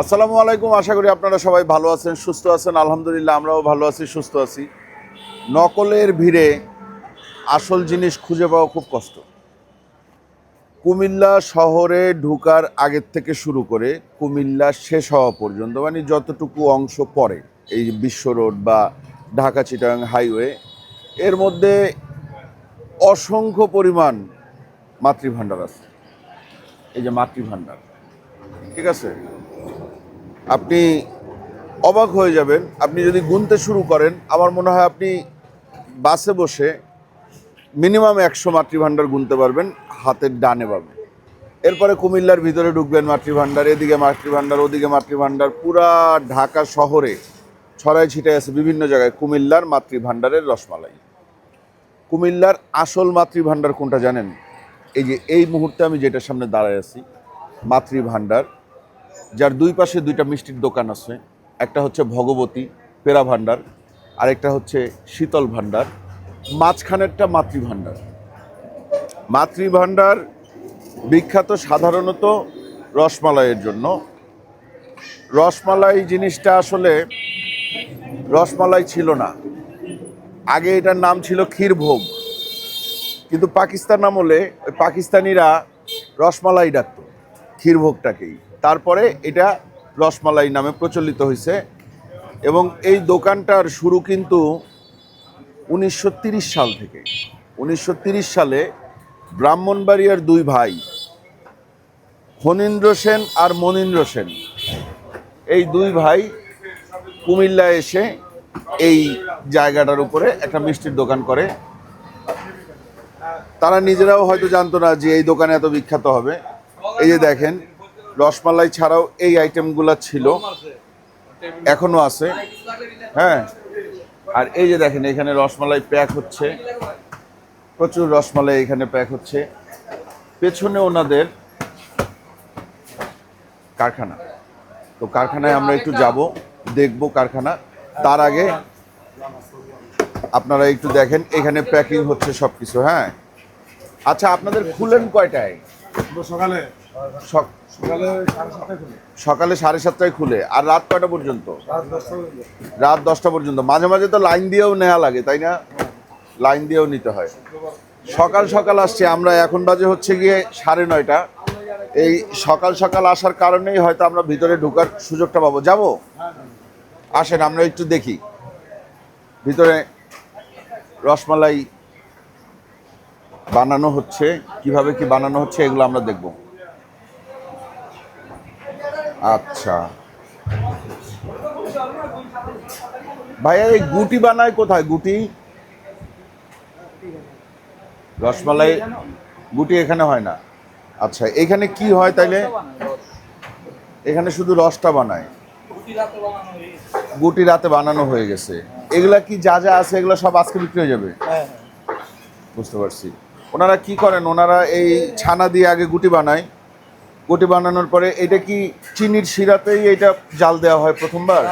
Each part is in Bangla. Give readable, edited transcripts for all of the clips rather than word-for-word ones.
আসসালামু আলাইকুম। আশা করি আপনারা সবাই ভালো আছেন, সুস্থ আছেন। আলহামদুলিল্লাহ আমরাও ভালো আছি, সুস্থ আছি। নকলের ভিড়ে আসল জিনিস খুঁজে পাওয়া খুব কষ্ট। কুমিল্লা শহরে ঢোকার আগের থেকে শুরু করে কুমিল্লা শেষ হওয়া পর্যন্ত, মানে যতটুকু অংশ পড়ে এই বিশ্ব রোড বা ঢাকা চিটাগাং হাইওয়ে, এর মধ্যে অসংখ্য পরিমাণ মাতৃভাণ্ডার আছে। এই যে মাতৃভাণ্ডার, ঠিক আছে, আপনি অবাক হয়ে যাবেন। আপনি যদি গুনতে শুরু করেন, আমার মনে হয় আপনি বাসে বসে মিনিমাম 100 মাতৃভাণ্ডার গুনতে পারবেন হাতের ডানে পাবে। এরপরে কুমিল্লার ভিতরে ঢুকবেন, মাতৃভাণ্ডার, এদিকে মাতৃভাণ্ডার, ওদিকে মাতৃভাণ্ডার, পুরা ঢাকা শহরে ছড়াই ছিটাই আছে বিভিন্ন জায়গায় কুমিল্লার মাতৃভাণ্ডারের রসমালাই। কুমিল্লার আসল মাতৃভাণ্ডার কোনটা জানেন? এই যে এই মুহূর্তে আমি যেটার সামনে দাঁড়ায় আছি, মাতৃভাণ্ডার, যার দুই পাশে দুইটা মিষ্টির দোকান আছে। একটা হচ্ছে ভগবতী পেড়া ভাণ্ডার, আরেকটা হচ্ছে শীতল ভাণ্ডার, মাঝখানেরটা মাতৃভাণ্ডার। মাতৃভাণ্ডার বিখ্যাত সাধারণত রসমালাইয়ের জন্য। রসমালাই জিনিসটা আসলে রসমালাই ছিল না, আগে এটার নাম ছিল ক্ষীরভোগ, কিন্তু পাকিস্তান আমলে ওই পাকিস্তানিরা রসমালাই ডাকত ক্ষীরভোগটাকেই। তারপরে এটা রসমালাই নামে প্রচলিত হয়েছে। এবং এই দোকানটার শুরু কিন্তু 1930 সাল থেকে। 1930 সালে ব্রাহ্মণবাড়িয়ার দুই ভাই, ফণীন্দ্র সেন আর মনীন্দ্র সেন, এই দুই ভাই কুমিল্লায় এসে এই জায়গাটার উপরে একটা মিষ্টির দোকান করে। তারা নিজেরাও হয়তো জানতো না যে এই দোকানে এত বিখ্যাত হবে। এই যে দেখেন, রসমালাই ছাড়াও এই আইটেমগুলো ছিল, এখনো আছে। হ্যাঁ, আর এই যে দেখেন এখানে রসমালাই প্যাক হচ্ছে, প্রচুর রসমালাই এখানে প্যাক হচ্ছে। পেছনে ওনাদের কারখানা, তো কারখানায় আমরা একটু যাব, দেখব কারখানা। তার আগে আপনারা একটু দেখেন এখানে প্যাকিং হচ্ছে সব কিছু। হ্যাঁ, আচ্ছা, আপনাদের খুলেন কয়টায়? সকালে সকালে 7:30টায় খুলে। আর রাত কয়টা পর্যন্ত? রাত 10টা। রাত 10টা পর্যন্ত। মাঝে মাঝে তো লাইন দিয়েও নেওয়া লাগে, তাই না? লাইন দিয়েও নিতে হয়। সকাল সকাল আসছে আমরা, এখন বাজে হচ্ছে গিয়ে 9:30। এই সকাল সকাল আসার কারণেই হয়তো আমরা ভিতরে ঢোকার সুযোগটা পাবো। যাব, আসেন আমরা একটু দেখি ভিতরে রসমালাই বানানো হচ্ছে, কিভাবে কি বানানো হচ্ছে এগুলো আমরা দেখব। আচ্ছা ভাইয়া, এই গুটি বানায় কোথায়? গুটি রসমালাই গুটি এখানে হয় না? আচ্ছা, এখানে কি হয় তাইলে? এখানে শুধু রসটা বানায়, গুটি রাতে বানানো হয়ে গেছে। এগুলা কি যা যা আছে এগুলো সব আজকে বিক্রি হয়ে যাবে? বুঝতে পারছি। ওনারা কি করেন? ওনারা এই ছানা দিয়ে আগে গুটি বানায়, গুটি বানানোর পরে এটা কি চিনির শিরাতেই এটা জাল দেওয়া হয় প্রথমবার?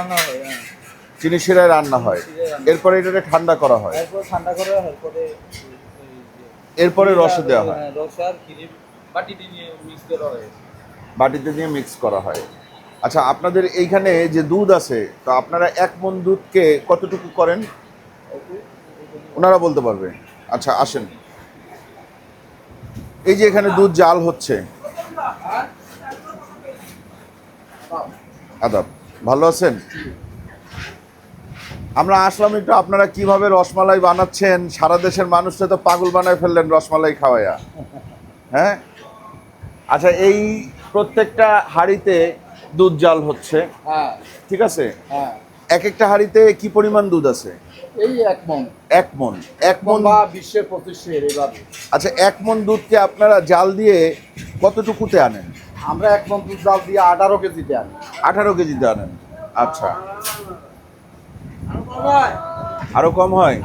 চিনির শিরায় রান্না হয়, এরপরে এটাকে ঠান্ডা করা হয়, এরপরে রসে দেওয়া হয়, বাটিতে নিয়ে মিক্স করা হয়। আচ্ছা, আপনাদের এইখানে যে দুধ আছে, তো আপনারা 1 মণ দুধকে কতটুকু করেন ওনারা বলতে পারবে? আচ্ছা আসেন, এই যে এখানে দুধ জাল হচ্ছে। আদাব, ভালো আছেন? আমরা আসলাম একটু আপনারা কিভাবে রসমালাই বানাচ্ছেন। সারা দেশের মানুষকে তো পাগল বানায় ফেললেন রসমালাই খাওয়াইয়া। হ্যাঁ, আচ্ছা, এই প্রত্যেকটা হাঁড়িতে দুধ জাল হচ্ছে, ঠিক আছে? এক একটা হাঁড়িতে কি পরিমাণ দুধ আছে? এই 1 মণ। 1 মণ। 1 মণ বা 20 25 এইভাবে। আচ্ছা, 1 মণ দুধকে আপনারা জাল দিয়ে কতটুকুতে আনেন? আমরা 1 মণ দুধ জাল দিয়ে 18 কেজিতে আনি। 18 কেজিতে আনেন। আচ্ছা, আরো কম হয়?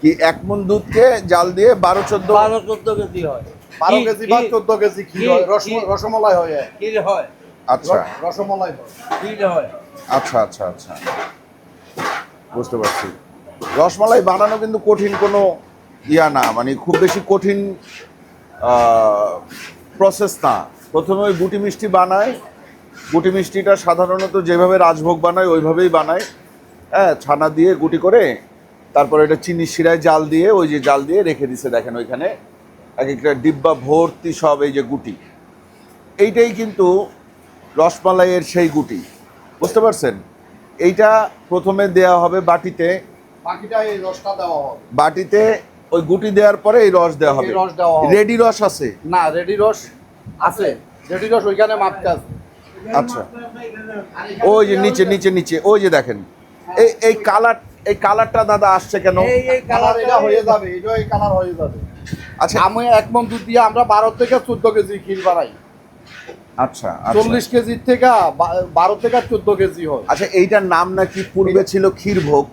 কি 1 মণ দুধকে জাল দিয়ে 12-14 কেজি হয়। 12 কেজি বা 14 কেজি ক্ষীর হয়, রসমালাই হয়। ক্ষীর হয়। আচ্ছা, রসমালাই হয়, ক্ষীর হয়। আচ্ছা আচ্ছা আচ্ছা, বুঝতে পারছি। রসমালাই বানানো কিন্তু কঠিন কোনো ইয়া না, মানে খুব বেশি কঠিন প্রসেস না। প্রথমে ওই গুটি মিষ্টি বানায়, গুটি মিষ্টিটা সাধারণত যেভাবে রাজভোগ বানায় ওইভাবেই বানায়, হ্যাঁ, ছানা দিয়ে গুটি করে, তারপরে এটা চিনি শিরায় জাল দিয়ে, ওই যে জাল দিয়ে রেখে দিছে দেখেন ওইখানে এক একটা ডিব্বা ভর্তি সব এই যে গুটি। এইটাই কিন্তু রসমালাইয়ের সেই গুটি, বুঝতে পারছেন? এইটা প্রথমে দেয়া হবে বাটিতে, বাকিটা এই রসটা দেওয়া হবে। বাটিতে ওই গুটি দেওয়ার পরে এই রস দেওয়া হবে। এই রস দেওয়া হবে। রেডি রস আছে? না, রেডি রস আছে, রেডি রস ওইখানে মাপতে আছে। আচ্ছা, ওই যে নিচে নিচে নিচে ওই যে দেখেন এই কালারটা দাদা আসছে কেন? এই কালার এটা হয়ে যাবে, এটা এই কালার হয়ে যাবে। আচ্ছা, আমি 1 মণ দুধ দিয়ে আমরা 12 থেকে 14 কেজি ক্ষীর বানাই। আচ্ছা, 40 কেজির থেকে 12 থেকে 14 কেজি হয়। আচ্ছা, এইটার নাম নাকি পূর্বে ছিল ক্ষীরভোগ,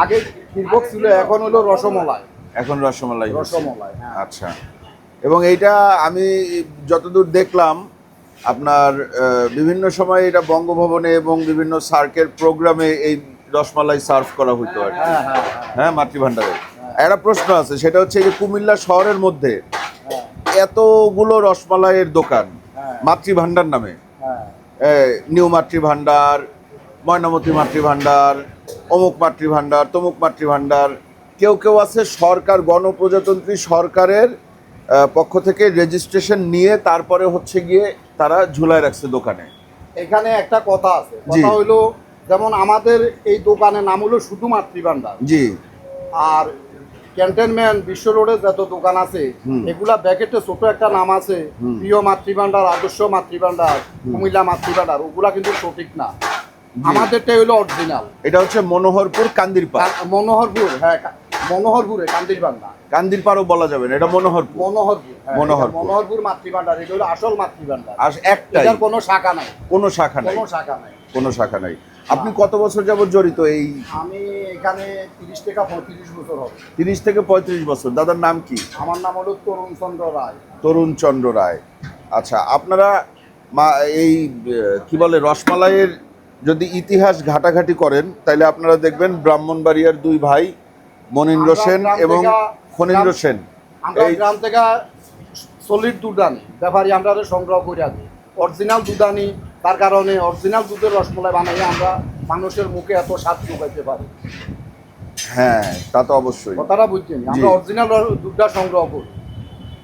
আগে ক্ষীরভোগ ছিল, এখন হলো রসমলাই। এখন রসমালাই হয়েছে। রসমলাই, হ্যাঁ। আচ্ছা, এবং এইটা আমি যতদূর দেখলাম আপনার বিভিন্ন সময় এটা বঙ্গভবনে এবং বিভিন্ন সার্কের প্রোগ্রামে এই রসমালাই সার্ভ করা হতো আর কি। হ্যাঁ, হ্যাঁ, হ্যাঁ, মাতৃভান্ডারে। একটা প্রশ্ন আছে, সেটা হচ্ছে যে কুমিল্লা শহরের মধ্যে হ্যাঁ, এতগুলো রসমালাইয়ের দোকান হ্যাঁ, মাতৃভান্ডার নামে, হ্যাঁ, নিউ মাতৃভান্ডার, ময়নামতি মাতৃভান্ডার, অমুক মাতৃভান্ডার, তমুক মাতৃভান্ডার, কেউ কেউ আছে সরকার গণপ্রজাতন্ত্রী সরকারের পক্ষ থেকে রেজিস্ট্রেশন নিয়ে তারপরে হচ্ছে গিয়ে তারা ঝুলায় রাখছে দোকানে। এখানে একটা কথা আছে, জি। কথা হইলো যেমন আমাদের এই দোকানের নাম হলো শুধু মাতৃভান্ডার। জি। আর ক্যান্টনমেন্ট বিশ্ব রোডে যত দোকান আছে এগুলা ব্যাকেটে ছোট একটা নাম আছে, প্রিয় মাতৃভান্ডার, আদর্শ মাতৃভান্ডার, কুমিল্লা মাতৃভান্ডার, ওগুলা কিন্তু সঠিক না। আমাদেরটাই হলো অরিজিনাল। এটা হচ্ছে মনোহরপুর কান্দিরপাড়। মনোহরপুর, হ্যাঁ, মনোহরপুরে কান্দিরপাড় না, কান্দিরপাড়ও বলা যাবে না, এটা মনোহরপুর। মনোহরপুর, হ্যাঁ, মনোহরপুর। এটা মনোহরপুর মাতৃভান্ডার, এটা হলো আসল মাতৃভান্ডার। আর একটাই, এটার কোনো শাখা নাই, কোনো শাখা নাই, কোনো শাখা নাই, কোনো শাখা নাই। আপনি কত বছর যাবত জড়িত এই? আমি এখানে 30 থেকে 35 বছর হবে। 30 থেকে 35 বছর। দাদার নাম কি? আমার নাম হলো তরুণ চন্দ্র রায়। তরুণ চন্দ্র রায়। আচ্ছা, আপনারা এই কি বলে রসমালাইয়ের যদি ইতিহাস ঘাটাঘাটি করেন তাহলে আপনারা দেখবেন ব্রাহ্মণবাড়িয়ার দুই ভাই মনীন্দ্র আমরা সেন গ্রাম এবং থেকে- ফণীন্দ্র সেন, আমরা এই গ্রাম থেকে সলিড দুধ আনি, ব্যাপারী আমরা সংগ্রহ করে আনি, অরিজিনাল দুধ আনি। তার কারণে অরিজিনাল দুধের রসমালাই বানাই আমরা মানুষের মুখে এত স্বাদ ঢুকাইতে পারি। হ্যাঁ, তা তো অবশ্যই। কথাটা বুঝছেন? আমরা অরিজিনাল দুধটা সংগ্রহ করি।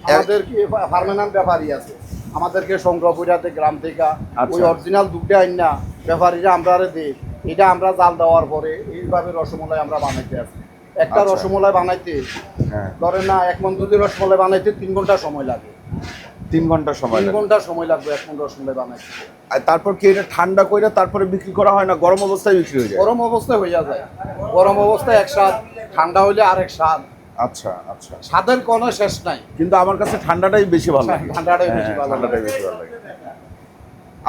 আমাদের কি ফার্মেনাল ব্যাপারী আছে, আমাদেরকে সংগ্রহ করে আনতে গ্রাম থেকে ওই অরিজিনাল দুধটা আইন না ব্যাপারীরা আমরা দিই। এটা আমরা জাল দেওয়ার পরে এইভাবে রসমলাই আমরা বানাইতে আসি। একটা রসমলাই বানাইতে ধরেন না 1 মণ দুধের রসমালাই বানাইতে 3 ঘন্টা সময় লাগে। 3 ঘন্টা সময় 3 লাগে। ঘন্টা সময় লাগবে 1 মণ রসমালাই বানাইতে। আর তারপর কি এটা ঠান্ডা কইরা তারপরে বিক্রি করা হয় না, গরম অবস্থায় বিক্রি হয়ে যায়? গরম অবস্থায় হইয়া যায়, গরম অবস্থায় এক স্বাদ, ঠান্ডা হইলে আরেক স্বাদ। আচ্ছা, আচ্ছা। স্বাদের কোনো শেষ নাই, কিন্তু আমার কাছে ঠান্ডাটাই বেশি ভালো লাগে। ঠান্ডাটাই বেশি ভালো লাগে। ঠান্ডাটাই বেশি ভালো লাগে।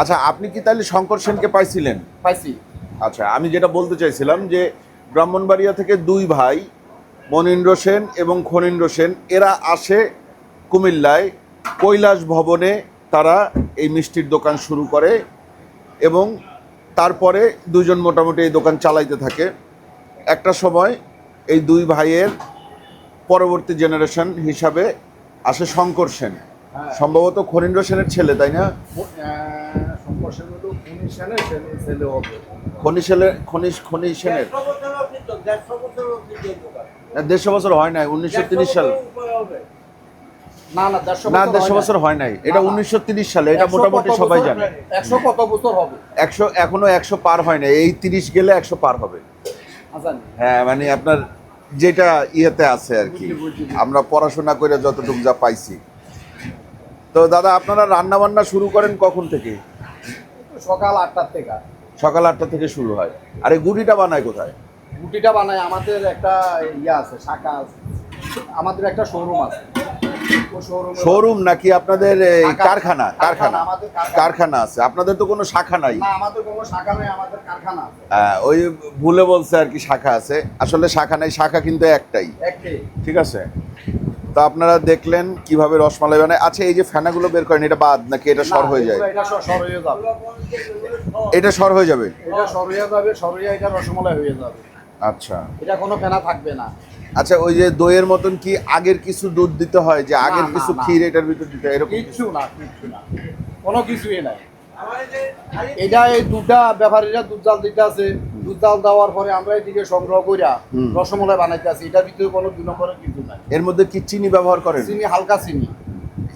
আচ্ছা, আপনি কি তাহলে শঙ্কর সেনকে পাইছিলেন? পাইছি। আচ্ছা, আমি যেটা বলতে চাইছিলাম যে ব্রাহ্মণবাড়িয়া থেকে দুই ভাই মনীন্দ্র সেন এবং ফণীন্দ্র সেন এরা আসে কুমিল্লায় কৈলাস ভবনে, তারা এই মিষ্টির দোকান শুরু করে এবং তারপরে দুজন মোটামুটি এই দোকান চালাইতে থাকে। একটা সময় এই দুই ভাইয়ের পরবর্তী জেনারেশন হিসাবে আসে শঙ্কর সেন, সম্ভবত ফণীন্দ্র সেনের ছেলে, তাই না? শঙ্কর সেন হলো খনি সেনের ছেলে হবে। খনি সেনের 150 বছর হয় নাই, 1930 সাল। না, 150 বছর হয় নাই, এটা 1930 সালে, এটা মোটামুটি সবাই জানে। 100 কত বছর হবে? 100 এখনো 100 পার হয় নাই, এই 30 গেলে 100 পার হবে। হ্যাঁ, মানে আপনার যেটা ইয়েতে আছে আর কি, আমরা পড়াশোনা করে যতটুকু যা পাইছি। তো দাদা, আপনারা রান্না বান্না শুরু করেন কখন থেকে? সকাল 8টার থেকে। সকাল 8টা থেকে শুরু হয়। আর এই গুটিটা বানায় কোথায়? গুটিটা বানায় আমাদের একটা ইয়া আছে, শাখা আছে, আমাদের একটা শোরুম আছে। শোরুম নাকি আপনাদের কারখানা? কারখানা, কারখানা আছে। আপনাদের তো কোনো শাখা নাই? না, আমাদের কোনো শাখা নেই, আমাদের কারখানা আছে। ওই ভুলে বলছে আর কি শাখা আছে, আসলে শাখা নাই, শাখা কিন্তু একটাই। ঠিক আছে। তো আপনারা দেখলেন কিভাবে রসমালাই বানায়। আচ্ছা, এই যে ফেনাগুলো বের করেন, এটা বাদ নাকি এটা সর হয়ে যায়? এটা সর হয়ে যাবে, এটা সর হয়ে যাবে, এটা সর হয়ে যাবে, সর হয়ে এটা রসমালাই হয়ে যাবে। আচ্ছা, এটা কোনো ফেনা থাকবে না। আচ্ছা, ওই যে দইয়ের মতন কি আগের কিছু দুধ দিতে হয়, যে আগের কিছু ক্ষীর এটার ভিতর দিতে হয়, এরকম কিচ্ছু না, কিচ্ছু না। কোনো কিছুই নাই। এটা এই দুধটা ব্যাপারীরা দুধ জাল দিতে আছে, দুধ জাল দেওয়ার পরে আমরা এদিকে সংগ্রহ কইরা রসমলাই বানাইতে আছি। এটার ভিতরে কোনো 2 নম্বরের কিছু নাই। এর মধ্যে কি চিনি ব্যবহার করেন? চিনি, হালকা চিনি।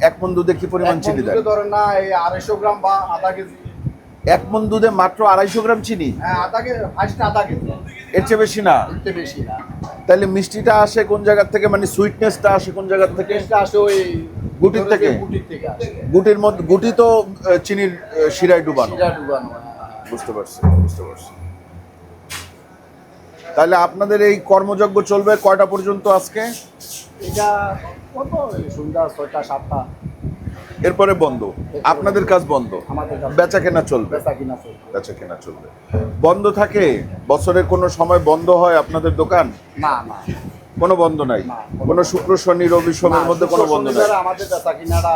1 মণ দুধে কি পরিমাণ চিনি দেন? ধরেন না এই 250 গ্রাম বা আধা কেজি। 1 মণ দুধে মাত্র 250 গ্রাম চিনি? হ্যাঁ, আধা কেজি। এর চেয়ে বেশি না? এর চেয়ে বেশি না। তাহলে মিষ্টিটা আসে কোন জায়গা থেকে, মানে সুইটনেসটা আসে কোন জায়গা থেকে? টেস্টটা আসে ওই গুটির থেকে? গুটির থেকে আসে। গুটির মধ্যে, গুটি তো চিনির শিরায় ডুবানো। শিরা ডুবানো। বুঝতে পারছি, বুঝতে পারছি। তাহলে আপনাদের এই কর্মযজ্ঞ চলবে কয়টা পর্যন্ত আজকে? এটা কত সন্ধ্যা 6টা 7টা, এরপরে বন্ধ? আপনাদের কাজ বন্ধ? আমাদের কাছে বেচা কেনা চলবে? বেচা কিনা চলবে। বেচা কেনা চলবে। বন্ধ থাকে? বছরের কোনো সময় বন্ধ হয় আপনাদের দোকান? না না, কোনো বন্ধ নাই? না, কোনো শুক্র শনি রবি সোমের মধ্যে কোনো বন্ধ নাই? শনিবারে আমাদের বেচা কিনাটা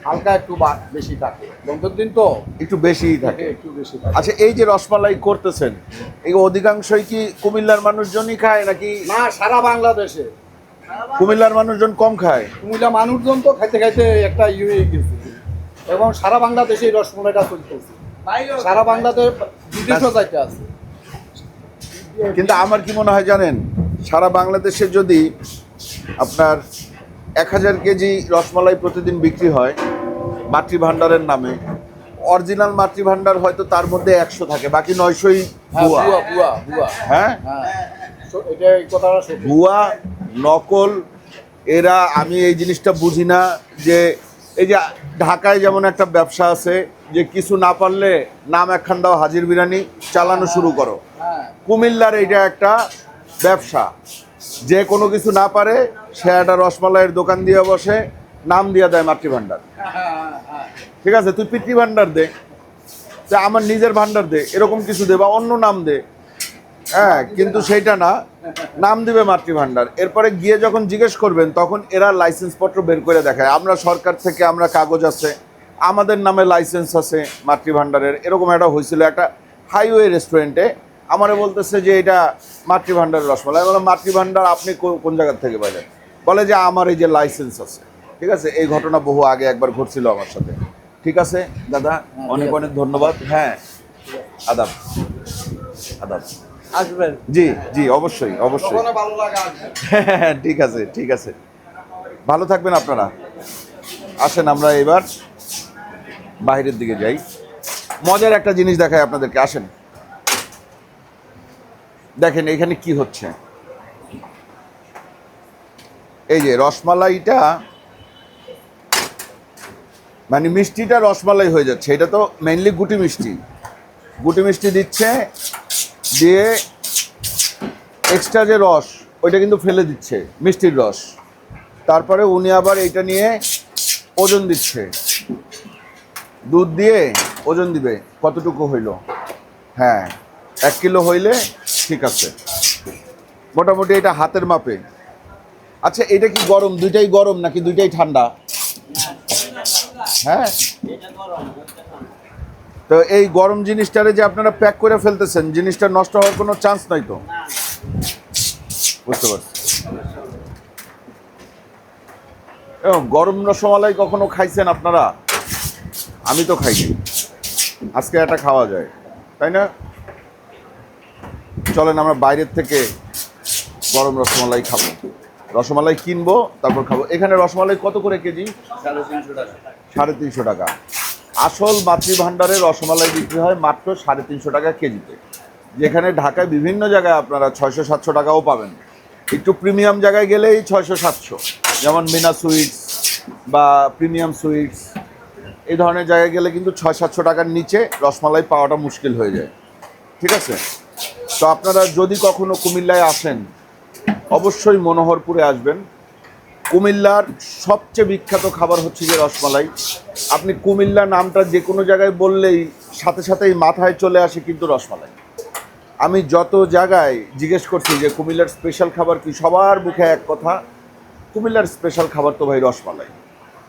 হালকা একটু বেশি থাকে, বন্ধের দিন তো একটু বেশিই থাকে। একটু বেশি থাকে। আচ্ছা, এই যে রসমালাই করতেছেন, এই অধিকাংশই কি কুমিল্লার মানুষজনই খায় নাকি? না, সারা বাংলাদেশে। কুমিল্লার মানুষজন কম খায়? কুমিল্লা মানুষজন তো খাইতে খাইতে একটা হয়ে গেছে, এবং সারা বাংলাদেশে এই রসমলাইটা চলতেছে। সারা বাংলাদেশ বিদেশও যাইতে আছে। কিন্তু আমার কি মনে হয় জানেন, সারা বাংলাদেশে যদি আপনার 1000 কেজি রসমালাই প্রতিদিন বিক্রি হয় মাতৃভাণ্ডারের নামে, অরিজিনাল মাতৃভাণ্ডার হয়তো তার মধ্যে 100 থাকে, বাকি 900ই ভুয়া। হ্যাঁ, এটা এই কথাটা সত্যি। ভুয়া, নকল। এরা, আমি এই জিনিসটা বুঝি না যে এই যে ঢাকায় যেমন একটা ব্যবসা আছে যে কিছু না পারলে নাম একখান দাও হাজির বিরিয়ানি চালানো শুরু করো, হ্যাঁ, কুমিল্লার এইটা একটা ব্যবসা। যে কোনো কিছু না পারে সে একটা রসমালাইয়ের দোকান দিয়ে বসে, নাম দিয়ে দেয় মাতৃভাণ্ডার। ঠিক আছে, তুই পিতৃভাণ্ডার দে, তা আমার নিজের ভাণ্ডার দে, এরকম কিছু দে বা অন্য নাম দে। হ্যাঁ, কিন্তু সেইটা না, নাম দিবে মাতৃভাণ্ডার। এরপরে গিয়ে যখন জিজ্ঞেস করবেন তখন এরা লাইসেন্স পত্র বের করে দেখায়, আমরা সরকার থেকে, আমরা কাগজ আছে, আমাদের নামে লাইসেন্স আছে মাতৃভাণ্ডারের। এরকম একটা হয়েছিল একটা হাইওয়ে রেস্টুরেন্টে, আমারে বলতেছে যে এটা মাতৃভাণ্ডারের রসমালাই। আমি বললাম মাতৃভাণ্ডার আপনি কোন জায়গার থেকে পাইলেন? বলে যে আমার এই যে লাইসেন্স আছে। ঠিক আছে, এই ঘটনা বহু আগে একবার ঘটছিল আমার সাথে। ঠিক আছে দাদা, অনেক অনেক ধন্যবাদ। হ্যাঁ, আদাব আদাব। আসবেন। জি জি, অবশ্যই অবশ্যই। যখন ভালো লাগে আসবেন। হ্যাঁ, ঠিক আছে ঠিক আছে, ভালো থাকবেন আপনারা। আসেন আমরা এবার বাইরের দিকে যাই, মজার একটা জিনিস দেখাই আপনাদেরকে। আসেন, দেখেন এখানে কি হচ্ছে। এই যে রসমালাইটা, মানে মিষ্টিটা রসমালাই হয়ে যাচ্ছে। এটা তো মেইনলি গুটি মিষ্টি। গুটি মিষ্টি দিচ্ছে, দিয়ে এক্সট্রা যে রস ওইটা কিন্তু ফেলে দিচ্ছে, মিষ্টির রস। তারপরে উনি আবার এইটা নিয়ে ওজন দিচ্ছে, দুধ দিয়ে ওজন দিবে কতটুকু হইল। হ্যাঁ, 1 কিলো হইলে ঠিক আছে, মোটামুটি এটা হাতের মাপে। আচ্ছা, এটা কি গরম, দুইটাই গরম নাকি দুইটাই ঠান্ডা? হ্যাঁ, তো এই গরম জিনিসটারে যে আপনারা প্যাক করে ফেলতেছেন, জিনিসটা নষ্ট হওয়ার কোনো চান্স নাই তো? বুঝতে পারছি। গরম রসমালাই কখনো খাইছেন আপনারা? আমি তো খাইনি, আজকে এটা খাওয়া যায়, তাই না? চলেন আমরা বাইরের থেকে গরম রসমালাই খাবো, রসমালাই কিনবো, তারপর খাবো। এখানে রসমালাই কত করে কেজি? 350 টাকা। 350 টাকা। আসল মাতৃভাণ্ডারের রসমালাই বিক্রি হয় মাত্র 350 টাকা কেজিতে, যেখানে ঢাকায় বিভিন্ন জায়গায় আপনারা 600-700 টাকাও পাবেন। একটু প্রিমিয়াম জায়গায় গেলেই 600-700, যেমন মিনা সুইটস বা প্রিমিয়াম সুইটস, এই ধরনের জায়গায় গেলে কিন্তু 600-700 টাকার নিচে রসমালাই পাওয়াটা মুশকিল হয়ে যায়। ঠিক আছে, তো আপনারা যদি কখনো কুমিল্লায় আসেন অবশ্যই মনোহরপুরে আসবেন। কুমিল্লার সবচেয়ে বিখ্যাত খাবার হচ্ছে যে রসমালাই। আপনি কুমিল্লা নামটা যে কোনো জায়গায় বললেই সাথে সাথেই মাথায় চলে আসে কিন্তু রসমালাই। আমি যত জায়গায় জিজ্ঞেস করছি যে কুমিল্লার স্পেশাল খাবার কি, সবার মুখে এক কথা, কুমিল্লার স্পেশাল খাবার তো ভাই রসমালাই।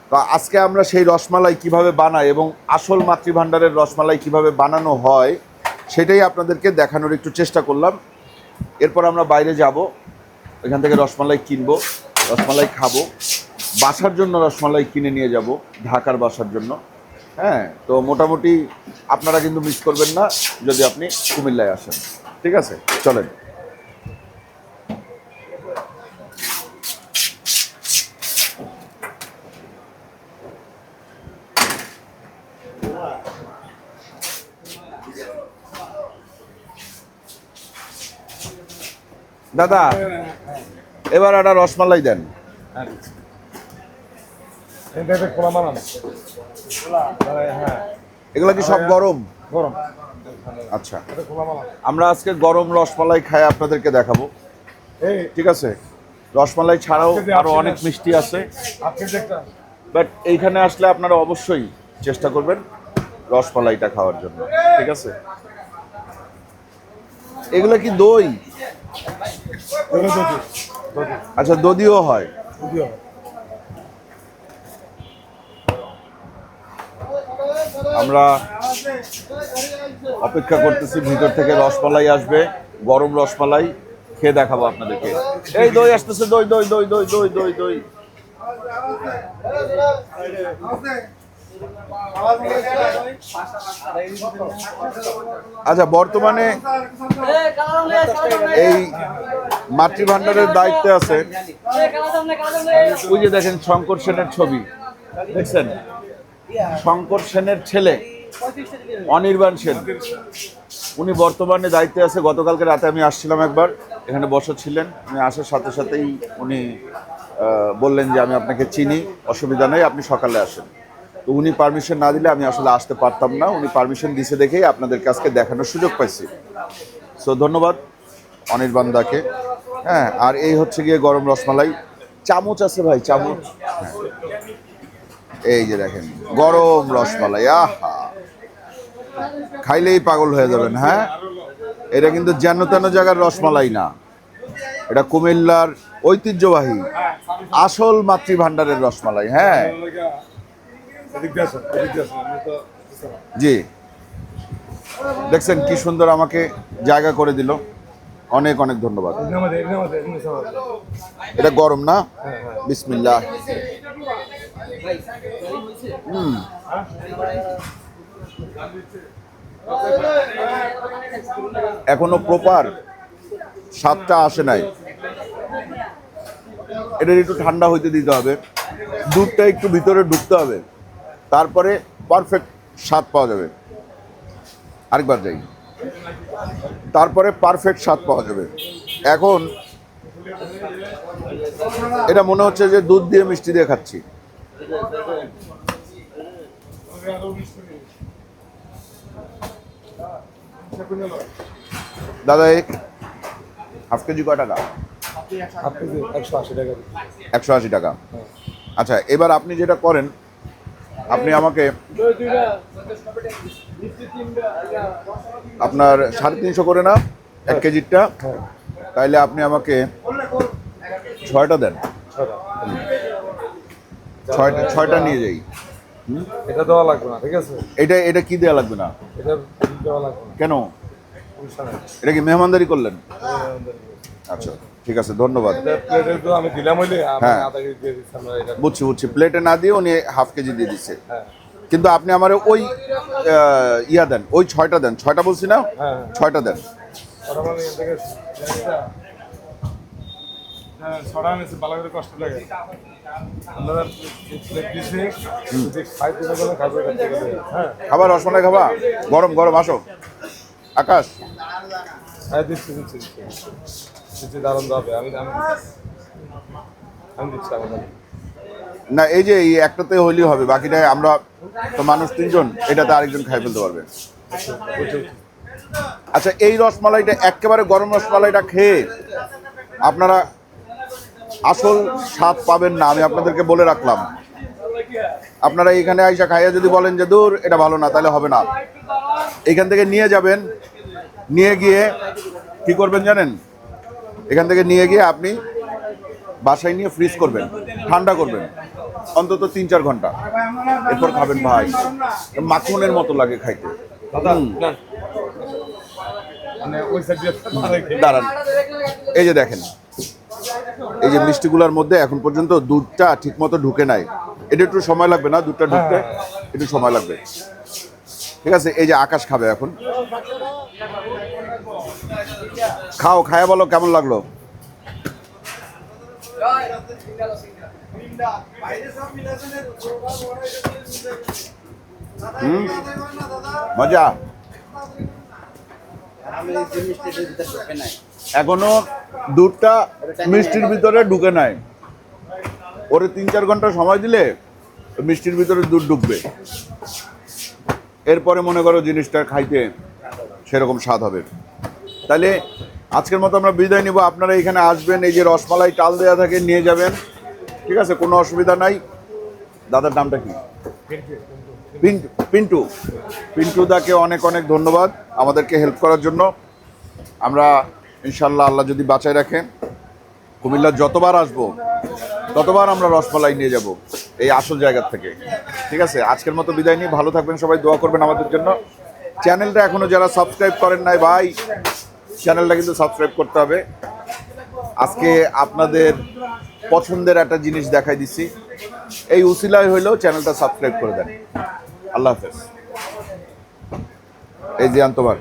তো আজকে আমরা সেই রসমালাই কিভাবে বানাই এবং আসল মাতৃভাণ্ডারের রসমালাই কিভাবে বানানো হয় সেটাই আপনাদেরকে দেখানোর একটু চেষ্টা করলাম। এরপর আমরা বাইরে যাব, এখান থেকে রসমালাই কিনবো, রসমালাই খাবো, বাসার জন্য রসমালাই কিনে নিয়ে যাব, ঢাকার বাসার জন্য। হ্যাঁ, তো মোটামুটি আপনারা কিন্তু মিস করবেন না যদি আপনি কুমিল্লায় আসেন। ঠিক আছে, চলেন। দাদা, এবার একটা রসমালাই দেন। এগুলো কি সব গরম? গরম। আচ্ছা, আমরা আজকে গরম রসমালাই খাই আপনাদেরকে দেখাবো। ঠিক আছে, রসমালাই ছাড়াও আরো অনেক মিষ্টি আছে, বাট এইখানে আসলে আপনারা অবশ্যই চেষ্টা করবেন রসমালাইটা খাওয়ার জন্য। ঠিক আছে, এগুলো কি দই? আচ্ছা, দধিও হয়। আমরা অপেক্ষা করতেছি, ভিতর থেকে রসমালাই আসবে, গরম রসমালাই খেয়ে দেখাবো আপনাদেরকে। এই দই আসতেছে, দই দই দই দই দই দই দই। আচ্ছা, বর্তমানে এই মাতৃভান্ডারের দায়িত্বে আছে, ওই যে দেখেন শঙ্কর সেনের ছবি দেখছেন, শঙ্কর সেনের ছেলে অনির্বাণ সেন, উনি বর্তমানে দায়িত্বে আছে। গতকালকে রাতে আমি আসছিলাম একবার, এখানে বসা ছিলেন, উনি আসার সাথে সাথেই উনি বললেন যে আমি আপনাকে চিনি, অসুবিধা নেই, আপনি সকালে আসেন। তো উনি পারমিশন না দিলে আমি আসলে আসতে পারতাম না, উনি পারমিশন দিছে দেখেই আপনাদের কাছে দেখানোর সুযোগ পাইছি। সো ধন্যবাদ অনির্বাণ দাকে। হ্যাঁ, আর এই হচ্ছে গিয়ে গরম রসমালাই। চামচ আছে ভাই, চামচ। হ্যাঁ, এই যে দেখেন গরম রসমালাই, আহা, খাইলেই পাগল হয়ে যাবেন। হ্যাঁ, এটা কিন্তু যেন তেন জায়গার রসমালাই না, এটা কুমিল্লার ঐতিহ্যবাহী আসল মাতৃভান্ডারের রসমালাই। হ্যাঁ জি, দেখছেন কি সুন্দর আমাকে জায়গা করে দিল, অনেক অনেক ধন্যবাদ। এটা গরম না? বিসমিল্লাহ। এখনো প্রপার স্বাদটা আসে নাই, এটা একটু ঠান্ডা হইতে দিতে হবে, দুধটা একটু ভিতরে ঢুকতে হবে, তারপরে পারফেক্ট স্বাদ পাওয়া যাবে। আরেকবার যাই, তারপরে পারফেক্ট স্বাদ পাওয়া যাবে। এখন এটা মনে হচ্ছে যে দুধ দিয়ে মিষ্টি দিয়ে খাচ্ছি। দাদা, এক হাফ কেজি কয় টাকা? 180 টাকা। আচ্ছা, এবার আপনি যেটা করেন, আপনি আমাকে আপনার 350 করে না 1 কেজিরটা, তাইলে আপনি আমাকে 6টা দেন। 6টা নিয়ে যাই। এটা দেওয়া লাগবে না, ঠিক আছে? এটা কি দেওয়া লাগবে না? এটা দেওয়া লাগবে না। কেন? এটা কি মেহমানদারি করলেন? আচ্ছা, ঠিক আছে, ধন্যবাদ। আমি দিলাম হইলে হ্যাঁ, আধা কেজি দিয়ে দিচ্ছি আমরা। এটা বুঝছি, প্লেটে না দিয়ে উনি হাফ কেজি দিয়ে দিচ্ছে। হ্যাঁ, কিন্তু আপনি আমার ওই ইয়া দেন, ওই 6টা দেন। 6টা বলছি না? হ্যাঁ, 6টা দেন। ওটা মানে এর থেকে ছড়া নিয়েছে, ভালো করে কষ্ট লাগে। আপনারা প্লেট দিছে, যদি খাইতে গেলে খাবে, হ্যাঁ, খাবার রসমালাই খাবা? গরম গরম, আসো আকাশ। হ্যাঁ, দিচ্ছি দিচ্ছি দিচ্ছি, দারুণ যাবে। আমি দিচ্ছি আমাদের। না, এই যে এই একটাতে হইলেই হবে, বাকিটা আমরা তো মানুষ 3জন, এটাতে আরেকজন খাই ফেলতে পারবে। আচ্ছা, এই রসমালাইটা একেবারে গরম রসমালাইটা খেয়ে আপনারা আসল স্বাদ পাবেন না, আমি আপনাদেরকে বলে রাখলাম। আপনারা এখানে আইসা খাইয়া যদি বলেন যে দূর এটা ভালো না, তাহলে হবে না। এখান থেকে নিয়ে যাবেন, নিয়ে গিয়ে কি করবেন জানেন? এখান থেকে নিয়ে গিয়ে আপনি বাসায় নিয়ে ফ্রিজ করবেন, ঠান্ডা করবেন অন্তত 3-4 ঘন্টা, এরপর খাবেন। ভাই, মাখনের মতো লাগে খাইতে। দাঁড়ান, এই যে দেখেন, এই যে মিষ্টিগুলোর মধ্যে এখন পর্যন্ত দুধটা ঠিক মতো ঢুকে নাই। এটা একটু সময় লাগবে না দুধটা ঢুকতে? একটু সময় লাগবে। ঠিক আছে, এই যে আকাশ খাবে এখন। খাও, খায়া বলো কেমন লাগলো। মজা। এখনো দুধটা মিষ্টির ভিতরে ঢুকে নাই, ওরে 3-4 ঘন্টা সময় দিলে মিষ্টির ভিতরে দুধ ঢুকবে, এরপরে মনে করো জিনিসটা খাইতে সেরকম স্বাদ হবে। তাহলে আজকের মতো আমরা বিদায় নিব। আপনারা এখানে আসবেন, এই যে রসমালাই টাল দেওয়া থাকে নিয়ে যাবেন, ঠিক আছে, কোনো অসুবিধা নাই। দাদার নামটা কি? পিন্টু। পিন্টু দাকে অনেক অনেক ধন্যবাদ আমাদেরকে হেল্প করার জন্য। আমরা ইনশাল্লাহ আল্লাহ যদি বাঁচায় রাখেন কুমিল্লা যতবার আসবো ততবার আমরা রসমালাই নিয়ে যাব এই আসল জায়গার থেকে। ঠিক আছে, আজকের মতো বিদায় নিয়ে ভালো থাকবেন সবাই, দোয়া করবেন আমাদের জন্য। চ্যানেলটা এখনো যারা সাবস্ক্রাইব করেন নাই ভাই, চ্যানেলটা কিন্তু সাবস্ক্রাইব করতে হবে। আজকে আপনাদের পছন্দের একটা জিনিস দেখাই দিচ্ছি, এই উসিলায় হইলেও চ্যানেলটা সাবস্ক্রাইব করে দেন। আল্লাহ হাফেজ। এই যে তোমার